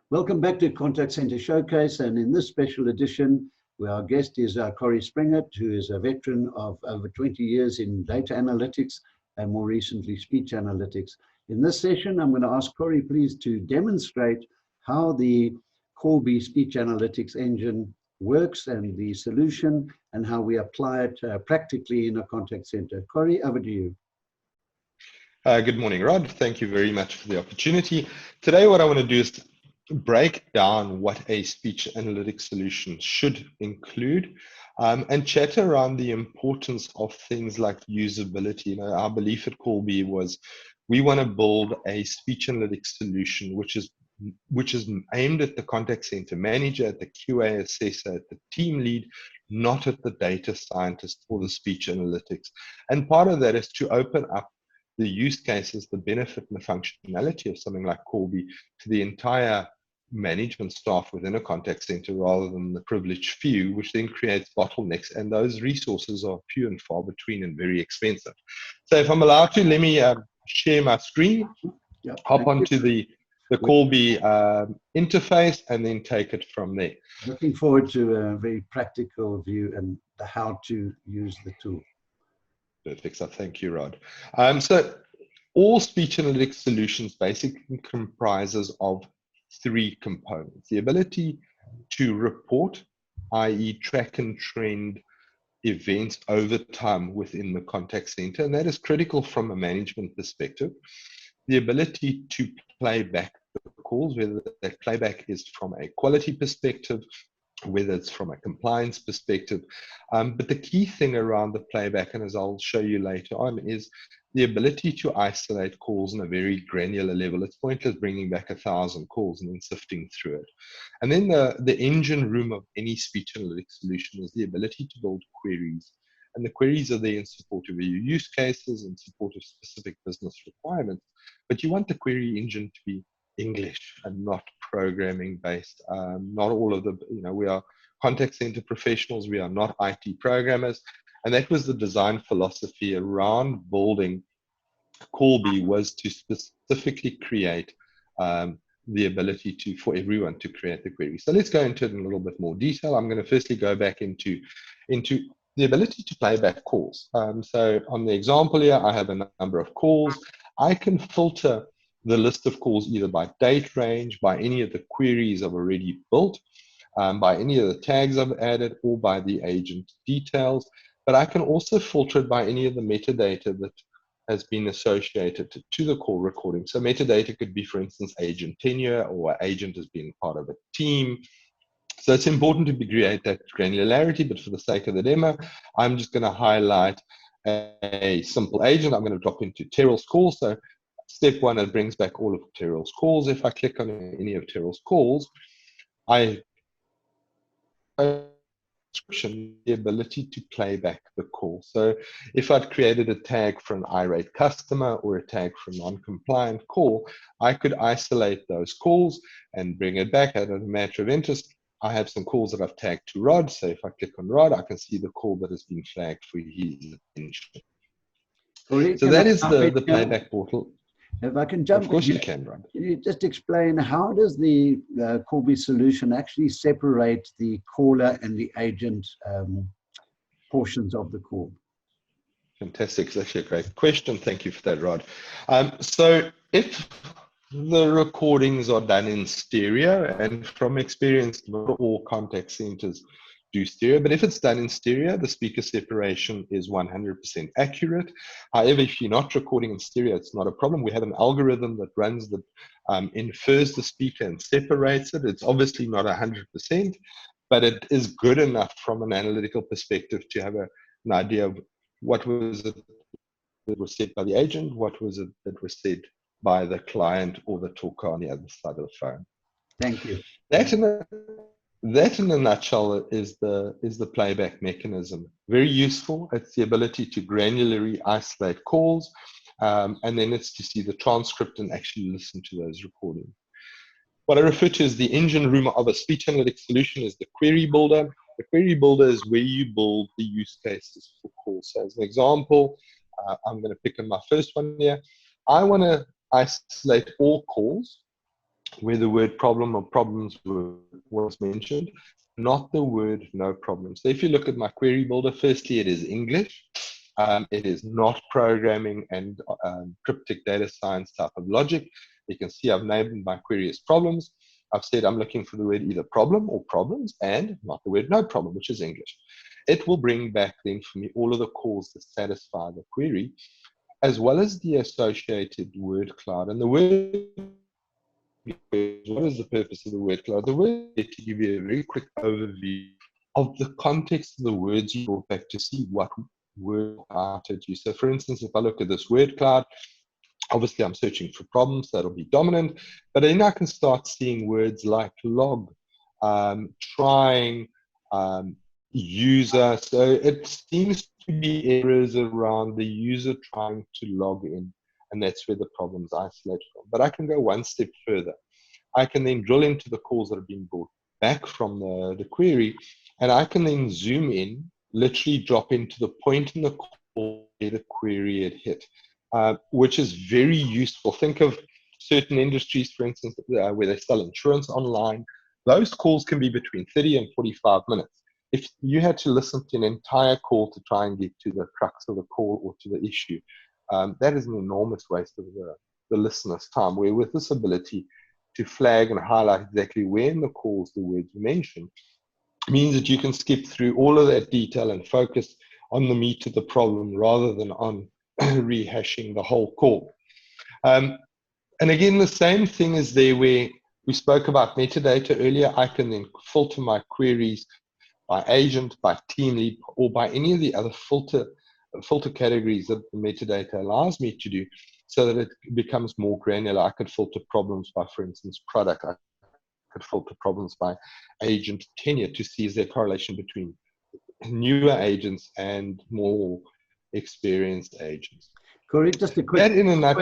Welcome back to Contact Center Showcase, and in this special edition, where our guest is Corey Springett, who is a veteran of over 20 years in data analytics and more recently speech analytics. In this session, I'm going to ask Corey, please, to demonstrate how the Callbi speech analytics engine works and the solution and how we apply it practically in a contact center. Corey, over to you. Good morning, Rod. Thank you very much for the opportunity. Today, what I want to do is break down what a speech analytics solution should include and chat around the importance of things like usability. You know, our belief at Callbi was we want to build a speech analytics solution which is aimed at the contact center manager, at the QA assessor, at the team lead, not at the data scientist or the speech analytics. And part of that is to open up the use cases, the benefit and the functionality of something like Callbi to the entire management staff within a contact center rather than the privileged few, which then creates bottlenecks, and those resources are few and far between and very expensive. So if I'm allowed to, let me share my screen, hop onto the Callbi interface, and then take it from there. Looking forward to a very practical view and how to use the tool. Perfect. So thank you, Rod. So all speech analytics solutions basically comprises of three components: the ability to report, i.e. track and trend events over time within the contact center, and that is critical from a management perspective. The ability to play back the calls, whether that playback is from a quality perspective, whether it's from a compliance perspective. But the key thing around the playback, and as I'll show you later on, is the ability to isolate calls on a very granular level. It's pointless bringing back 1,000 calls and then sifting through it. And then the engine room of any speech analytics solution is the ability to build queries. And the queries are there in support of your use cases, in support of specific business requirements. But you want the query engine to be English and not programming based. Not all of the, we are contact center professionals, we are not IT programmers. And that was the design philosophy around building Callbi, was to specifically create the ability for everyone to create the query. So let's go into it in a little bit more detail. I'm going to firstly go back into the ability to play back calls. So on the example here, I have a number of calls. I can filter the list of calls either by date range, by any of the queries I've already built, by any of the tags I've added, or by the agent details. But I can also filter it by any of the metadata that has been associated to the call recording. So metadata could be, for instance, agent tenure, or agent as being part of a team. So it's important to create that granularity, but for the sake of the demo, I'm just going to highlight a simple agent. I'm going to drop into Terrell's call. So step one, it brings back all of Terrell's calls. If I click on any of Terrell's calls, I the ability to play back the call. So if I'd created a tag for an irate customer or a tag for a non-compliant call, I could isolate those calls and bring it back. As a matter of interest, I have some calls that I've tagged to Rod. So if I click on Rod, I can see the call that has been flagged for his attention. So that is the playback portal. If I can jump, of course you can, Rod. Can you just explain how does the Callbi solution actually separate the caller and the agent portions of the call? Fantastic. It's actually a great question. Thank you for that, Rod. So if the recordings are done in stereo, and from experience, not all contact centers do stereo, but if it's done in stereo, the speaker separation is 100% accurate. However, if you're not recording in stereo, it's not a problem. We have an algorithm that runs the infers the speaker and separates it. It's obviously not 100%, but it is good enough from an analytical perspective to have an idea of what was it that was said by the agent, what was it that was said by the client or the talker on the other side of the phone. Thank you. That in a nutshell is the playback mechanism. Very useful. It's the ability to granularly isolate calls, and then it's to see the transcript and actually listen to those recordings. What I refer to as the engine room of a speech analytics solution is the query builder. The query builder is where you build the use cases for calls. So as an example, I'm going to pick on my first one here. I want to isolate all calls where the word problem or problems was mentioned, not the word no problem. So if you look at my query builder, firstly, it is English. It is not programming and cryptic data science type of logic. You can see I've named my query as problems. I've said I'm looking for the word either problem or problems and not the word no problem, which is English. It will bring back then for me all of the calls that satisfy the query, as well as the associated word cloud. And the word, what is the purpose of the word cloud? The word is to give you a very quick overview of the context of the words you brought back to see what word cloud you. So for instance, if I look at this word cloud, obviously I'm searching for problems, that'll be dominant, but then I can start seeing words like log, trying, user. So it seems to be errors around the user trying to log in, and that's where the problem's isolated from. But I can go one step further. I can then drill into the calls that have been brought back from the query, and I can then zoom in, literally drop into the point in the call where the query had hit, which is very useful. Think of certain industries, for instance, where they sell insurance online. Those calls can be between 30 and 45 minutes. If you had to listen to an entire call to try and get to the crux of the call or to the issue, that is an enormous waste of the listener's time, where with this ability to flag and highlight exactly where in the calls the words were mentioned, means that you can skip through all of that detail and focus on the meat of the problem rather than on rehashing the whole call. And again, the same thing is there where we spoke about metadata earlier. I can then filter my queries by agent, by team lead, or by any of the other filter categories that the metadata allows me to do, so that it becomes more granular. I could filter problems by, for instance, product. I could filter problems by agent tenure to see is there a correlation between newer agents and more experienced agents. Corey, just a quick question on that.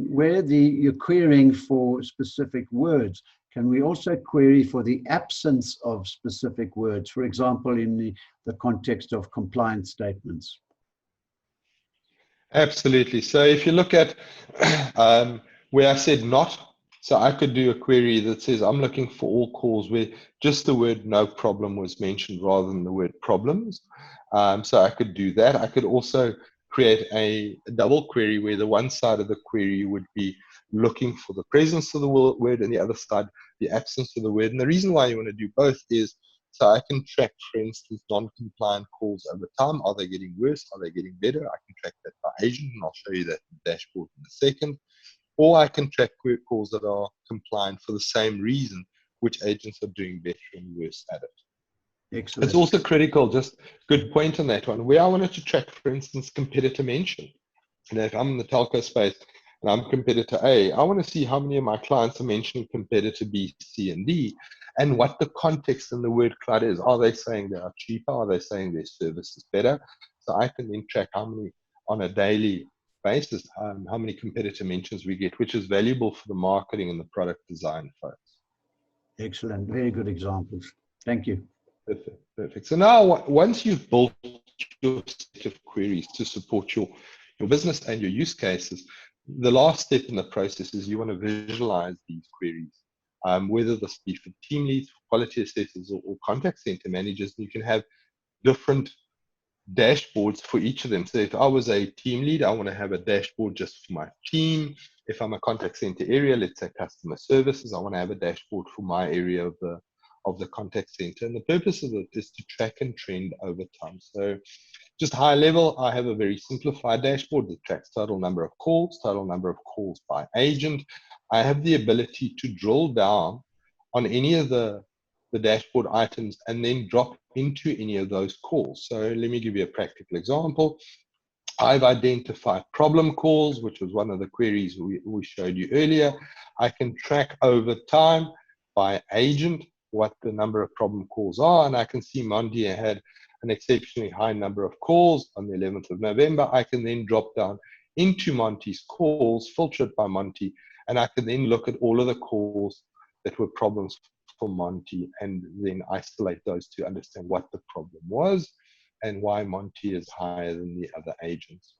Where you're querying for specific words, can we also query for the absence of specific words, for example, in the context of compliance statements? Absolutely. So if you look at where I said not, so I could do a query that says I'm looking for all calls where just the word no problem was mentioned rather than the word problems. So I could do that. I could also create a double query where the one side of the query would be looking for the presence of the word and the other side, the absence of the word. And the reason why you want to do both is so I can track, for instance, non-compliant calls over time. Are they getting worse? Are they getting better? I can track that by agent, and I'll show you that in the dashboard in a second. Or I can track calls that are compliant for the same reason, which agents are doing better and worse at it. Excellent. It's also critical, just good point on that one, where I wanted to track, for instance, competitor mention. And if I'm in the telco space and I'm competitor A, I want to see how many of my clients are mentioning competitor B, C, and D, and what the context in the word cloud is. Are they saying they are cheaper? Are they saying their service is better? So I can then track how many on a daily basis, how many competitor mentions we get, which is valuable for the marketing and the product design folks. Excellent. Very good examples. Thank you. Perfect. Perfect. So now, once you've built your set of queries to support your business and your use cases, the last step in the process is you want to visualize these queries, whether this be for team leads, quality assessors, or contact center managers. You can have different dashboards for each of them. So if I was a team lead, I want to have a dashboard just for my team. If I'm a contact center area, let's say customer services, I want to have a dashboard for my area of the contact center. And the purpose of it is to track and trend over time. So just high level, I have a very simplified dashboard that tracks total number of calls by agent. I have the ability to drill down on any of the dashboard items and then drop into any of those calls. So let me give you a practical example. I've identified problem calls, which was one of the queries we showed you earlier. I can track over time by agent what the number of problem calls are, and I can see Monty had an exceptionally high number of calls on the 11th of November. I can then drop down into Monty's calls, filter it by Monty, and I can then look at all of the calls that were problems for Monty and then isolate those to understand what the problem was and why Monty is higher than the other agents.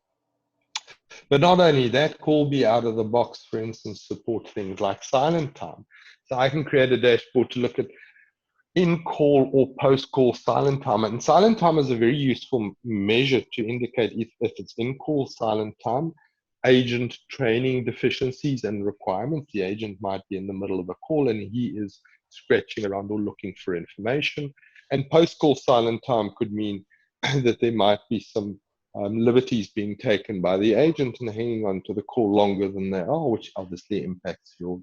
But not only that, Callbi out of the box, for instance, support things like silent time. So I can create a dashboard to look at in-call or post-call silent time. And silent time is a very useful measure to indicate if it's in-call silent time, agent training deficiencies and requirements. The agent might be in the middle of a call and he is scratching around or looking for information. And post-call silent time could mean that there might be some liberties being taken by the agent and hanging on to the call longer than they are, which obviously impacts your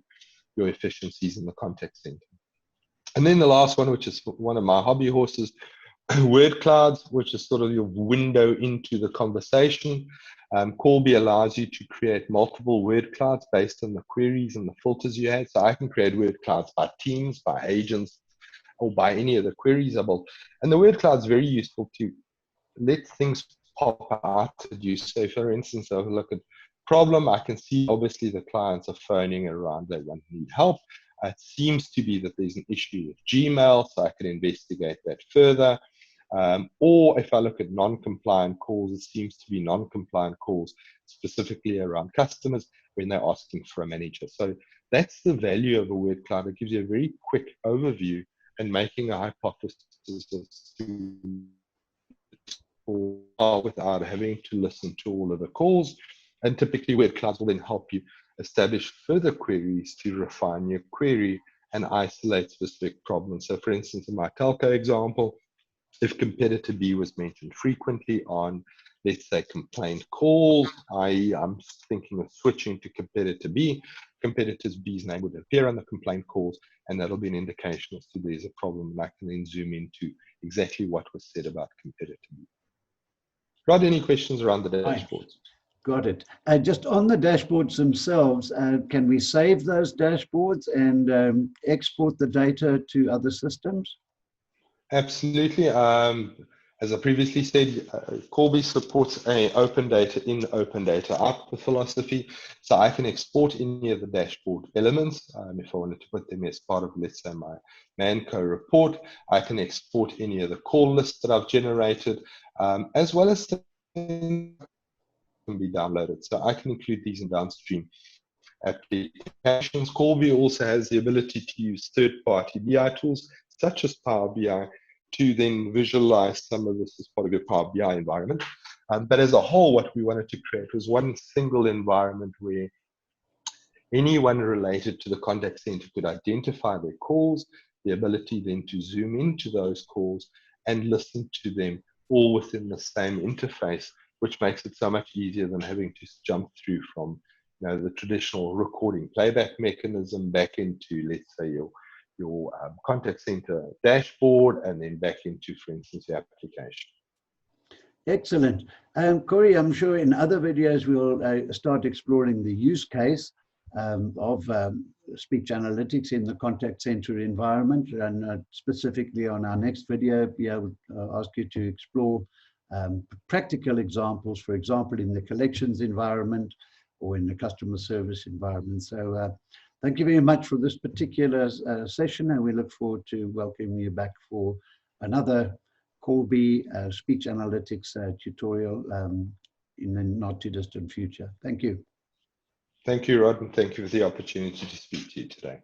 efficiencies in the contact center. And then the last one, which is one of my hobby horses, word clouds, which is sort of your window into the conversation. Callbi allows you to create multiple word clouds based on the queries and the filters you had. So I can create word clouds by teams, by agents, or by any of the queries I built. And the word cloud is very useful to let things pop out at you. So for instance, I'll look at problem, I can see obviously the clients are phoning around, they need help. It seems to be that there's an issue with Gmail, so I can investigate that further. Or if I look at non-compliant calls, it seems to be non-compliant calls specifically around customers when they're asking for a manager. So that's the value of a word cloud. It gives you a very quick overview and making a hypothesis without having to listen to all of the calls. And typically word clouds will then help you establish further queries to refine your query and isolate specific problems. So for instance, in my telco example, if competitor B was mentioned frequently on, let's say, complaint calls, i.e. I'm thinking of switching to competitor B, competitor B's name would appear on the complaint calls, and that'll be an indication as to there's a problem, and I can then zoom into exactly what was said about competitor B. Rod, any questions around the dashboards? Got it. Just on the dashboards themselves, can we save those dashboards and export the data to other systems? Absolutely. As I previously said, Callbi supports a open data in, open data out philosophy. So I can export any of the dashboard elements. If I wanted to put them as part of, let's say, my Manco report, I can export any of the call lists that I've generated, as well as can be downloaded. So I can include these in downstream applications. Callbi also has the ability to use third-party BI tools, such as Power BI, to then visualize some of this as part of your Power BI environment. But as a whole, what we wanted to create was one single environment where anyone related to the contact center could identify their calls, the ability then to zoom into those calls and listen to them all within the same interface, which makes it so much easier than having to jump through from the traditional recording playback mechanism back into, let's say, your contact center dashboard and then back into, for instance, your application. Excellent. Corey, I'm sure in other videos we'll start exploring the use case of speech analytics in the contact center environment, and specifically on our next video, be able to ask you to explore practical examples, for example, in the collections environment or in the customer service environment. So thank you very much for this particular session, and we look forward to welcoming you back for another Callbi speech analytics tutorial in the not too distant future. Thank you. Thank you, Rod, and thank you for the opportunity to speak to you today.